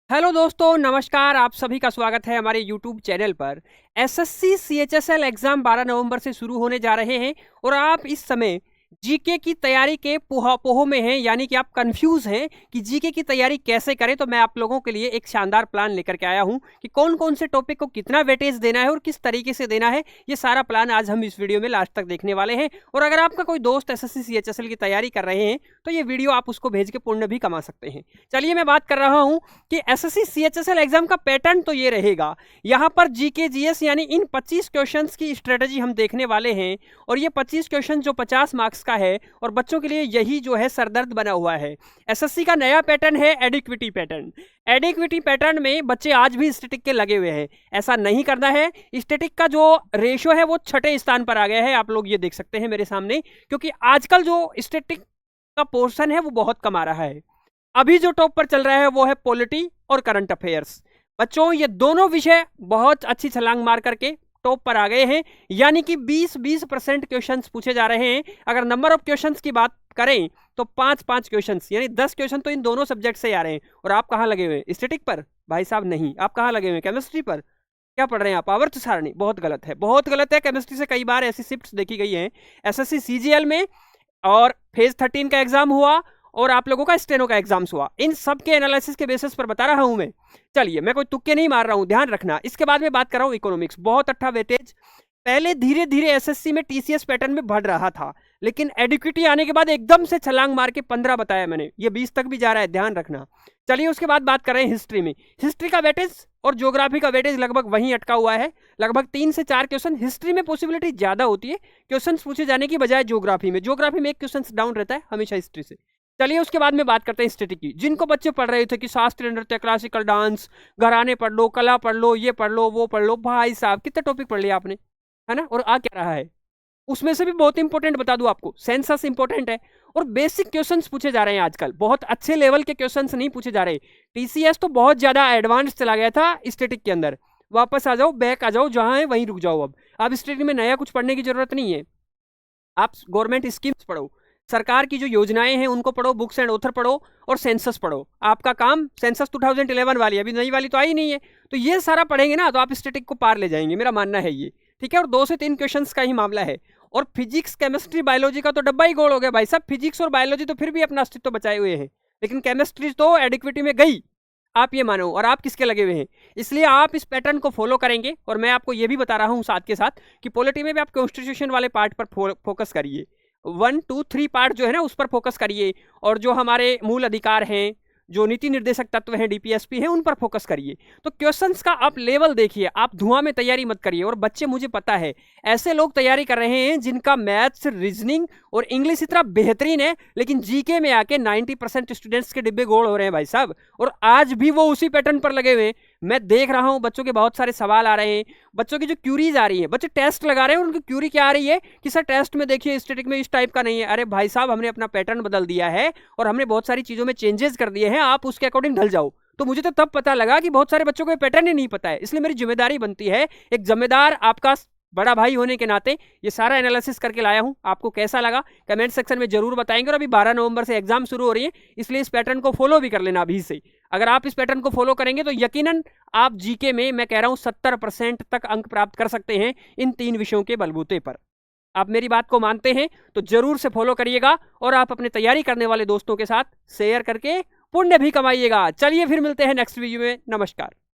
Hello दोस्तों, नमस्कार। आप सभी का स्वागत है हमारे यूट्यूब चैनल पर। एसएससी सीएचएसएल एग्जाम 12 नवंबर से शुरू होने जा रहे हैं और आप इस समय जीके की तैयारी के पोह में हैं, यानी कि आप कंफ्यूज हैं कि जीके की तैयारी कैसे करें। तो मैं आप लोगों के लिए एक शानदार प्लान लेकर के आया हूं कि कौन कौन से टॉपिक को कितना वेटेज देना है और किस तरीके से देना है। ये सारा प्लान आज हम इस वीडियो में लास्ट तक देखने वाले हैं। और अगर आपका कोई दोस्त एसएससी सीएचएसएल की तैयारी कर रहे हैं तो ये वीडियो आप उसको भेज के पुण्य भी कमा सकते हैं। चलिए मैं बात कर रहा हूं कि एसएससी सीएचएसएल एग्जाम का पैटर्न तो ये रहेगा। यहां पर जीके जीएस यानी इन 25 क्वेश्चंस की स्ट्रेटजी हम देखने वाले हैं और ये 25 क्वेश्चन जो 50 मार्क्स का है और बच्चों के लिए यही जो है सरदर्द बना हुआ है। एसएससी का नया पैटर्न है एडिक्विटी पैटर्न। एडिक्विटी पैटर्न में बच्चे आज भी स्टैटिक के लगे हुए हैं। ऐसा नहीं करना है। स्टैटिक का जो रेशियो है वो 6ठे स्थान पर आ गया है, आप लोग ये देख सकते हैं मेरे सामने, क्योंकि आजकल जो स्टैटिक का पोर्शन है वो बहुत कम आ रहा है। अभी जो टॉप पर चल रहा है वो है पॉलिटी और करंट अफेयर्स। बच्चों ये दोनों विषय बहुत अच्छी छलांग मार करके टॉप पर आ गए हैं, यानी कि 20% क्वेश्चंस पूछे जा रहे हैं। अगर नंबर ऑफ क्वेश्चंस की बात करें तो 5 क्वेश्चंस यानी 10 क्वेश्चन तो इन दोनों सब्जेक्ट से आ रहे हैं। और आप कहां लगे हुए हैं? स्टैटिक पर? भाई साहब नहीं। आप कहां लगे हुए हैं? केमिस्ट्री पर? क्या पढ़ रहे हैं आप? आवर्त सारणी? बहुत गलत है, बहुत गलत है। केमिस्ट्री से कई बार ऐसी शिफ्ट्स देखी गई हैं एसएससी सीजीएल में, और फेज 13 का एग्जाम हुआ और आप लोगों का स्टेनो का एग्जाम्स हुआ। इन सब के एनालिसिस के बेसिस पर बता रहा हूं मैं। चलिए, मैं कोई तुक्के नहीं मार रहा हूं, ध्यान रखना। इसके बाद में बात कर रहा हूं इकोनॉमिक्स। बहुत अच्छा वेटेज पहले धीरे धीरे एसएससी में टीसीएस पैटर्न में बढ़ रहा था, लेकिन एडिक्विटी आने के बाद एकदम से छलांग मार के 15 बताया मैंने, ये 20 तक भी जा रहा है, ध्यान रखना। चलिए उसके बाद बात कर रहे हैं हिस्ट्री में। हिस्ट्री का वेटेज और ज्योग्राफी का वेटेज लगभग वहीं अटका हुआ है। लगभग 3 से 4 क्वेश्चन हिस्ट्री में पॉसिबिलिटी ज्यादा होती है क्वेश्चन पूछे जाने की बजाय ज्योग्राफी में। ज्योग्राफी में एक क्वेश्चन डाउन रहता है हमेशा हिस्ट्री से। चलिए उसके बाद में बात करते हैं स्टैटिक की। जिनको बच्चे पढ़ रहे थे कि शास्त्रीय नृत्य, क्लासिकल डांस, घराने पढ़ लो, कला पढ़ लो, ये पढ़ लो, वो पढ़ लो, भाई साहब कितने टॉपिक पढ़ लिया आपने, है ना? और आ क्या रहा है उसमें से भी बहुत इंपॉर्टेंट बता दूं आपको, सेंसस इंपॉर्टेंट है। और बेसिक क्वेश्चंस पूछे जा रहे हैं आजकल, बहुत अच्छे लेवल के क्वेश्चंस नहीं पूछे जा रहे। टीसीएस तो बहुत ज्यादा एडवांस चला गया था स्टैटिक के अंदर। वापस आ जाओ, बैक आ जाओ, जहां है वहीं रुक जाओ। अब स्टैटिक में नया कुछ पढ़ने की जरूरत नहीं है। आप गवर्नमेंट स्कीम्स पढ़ो, सरकार की जो योजनाएं हैं उनको पढ़ो, बुक्स एंड ऑथर पढ़ो और सेंसस पढ़ो। आपका काम सेंसस 2011 वाली, अभी नई वाली तो आई नहीं है, तो ये सारा पढ़ेंगे ना तो आप स्टैटिक को पार ले जाएंगे, मेरा मानना है ये। ठीक है, और 2 से 3 क्वेश्चंस का ही मामला है। और फिजिक्स, केमिस्ट्री, बायोलॉजी का तो डब्बा ही गोल हो गया भाई साहब। फिजिक्स और बायोलॉजी तो फिर भी अपना अस्तित्व बचाए हुए हैं, लेकिन केमिस्ट्री तो एडिक्विटी में गई, आप ये मानो। और आप किसके लगे हुए हैं? इसलिए आप इस पैटर्न को फॉलो करेंगे। और मैं आपको ये भी बता रहा हूं साथ के साथ कि पॉलिटी में भी आप कॉन्स्टिट्यूशन वाले पार्ट पर फोकस करिए। 1, 2, 3 पार्ट जो है ना उस पर फोकस करिए। और जो हमारे मूल अधिकार हैं, जो नीति निर्देशक तत्व हैं, डीपीएसपी हैं, उन पर फोकस करिए। तो क्वेश्चंस का आप लेवल देखिए, आप धुआं में तैयारी मत करिए। और बच्चे, मुझे पता है ऐसे लोग तैयारी कर रहे हैं जिनका मैथ्स, रीजनिंग और इंग्लिश इतना बेहतरीन है, लेकिन जीके में आके 90% स्टूडेंट्स के डिब्बे गोल हो रहे हैं भाई साहब। और आज भी वो उसी पैटर्न पर लगे हुए हैं। मैं देख रहा हूं बच्चों के बहुत सारे सवाल आ रहे हैं, बच्चों की जो क्यूरीज आ रही है, बच्चे टेस्ट लगा रहे हैं, उनकी क्यूरी क्या आ रही है कि सर टेस्ट में देखिए स्टैटिक में इस टाइप का नहीं है। अरे भाई साहब, हमने अपना पैटर्न बदल दिया है और हमने बहुत सारी चीजों में चेंजेस कर दिए हैं, आप उसके अकॉर्डिंग ढल जाओ। तो मुझे तो तब पता लगा कि बहुत सारे बच्चों को ये पैटर्न ही नहीं पता है। इसलिए मेरी जिम्मेदारी बनती है, एक जिम्मेदार आपका बड़ा भाई होने के नाते, ये सारा एनालिसिस करके लाया हूं। आपको कैसा लगा कमेंट सेक्शन में जरूर बताएंगे। और अभी 12 नवंबर से एग्जाम शुरू हो रही है, इसलिए इस पैटर्न को फॉलो भी कर लेना अभी से। अगर आप इस पैटर्न को फॉलो करेंगे तो यकीनन आप जीके में, मैं कह रहा हूं, 70% तक अंक प्राप्त कर सकते हैं इन 3 विषयों के बलबूते पर। आप मेरी बात को मानते हैं तो जरूर से फॉलो करिएगा और आप अपने तैयारी करने वाले दोस्तों के साथ शेयर करके पुण्य भी कमाइएगा। चलिए फिर मिलते हैं नेक्स्ट वीडियो में। नमस्कार।